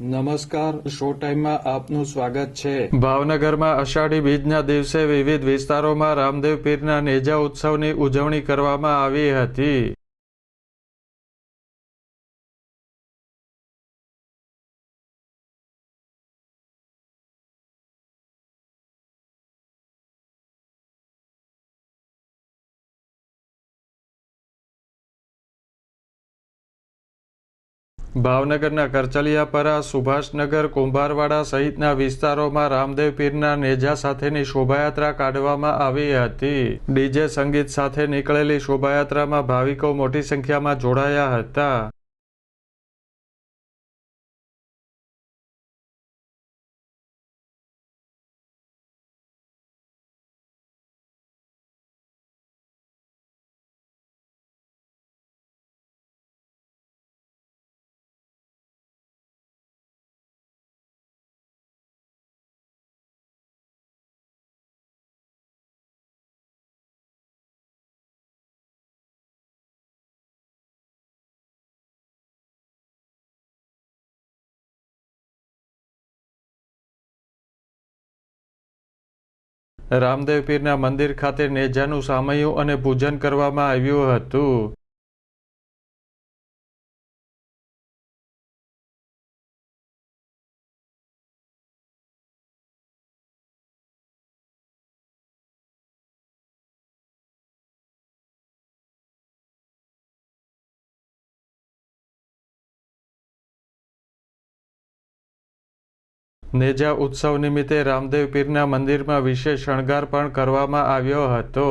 નમસ્કાર, શો ટાઈમમાં આપનું સ્વાગત છે। ભાવનગરમાં અષાઢી બીજના દિવસે વિવિધ વિસ્તારોમાં રામદેવ પીરના નેજા ઉત્સવની ઉજવણી કરવામાં આવી હતી। ભાવનગરના કરચલિયાપરા, સુભાષનગર, કુંભારવાડા સહિતના વિસ્તારોમાં રામદેવ પીરના નેજા સાથેની શોભાયાત્રા કાઢવામાં આવી હતી। ડીજે સંગીત સાથે નીકળેલી શોભાયાત્રામાં ભાવિકો મોટી સંખ્યામાં જોડાયા હતા। રામદેવ પીરના મંદિર ખાતે નેજાનું સામૈયું અને પૂજન કરવામાં આવ્યું હતું। નેજા ઉત્સવ નિમિત્તે રામદેવ પીરના મંદિરમાં વિશેષ શણગાર પણ કરવામાં આવ્યો હતો।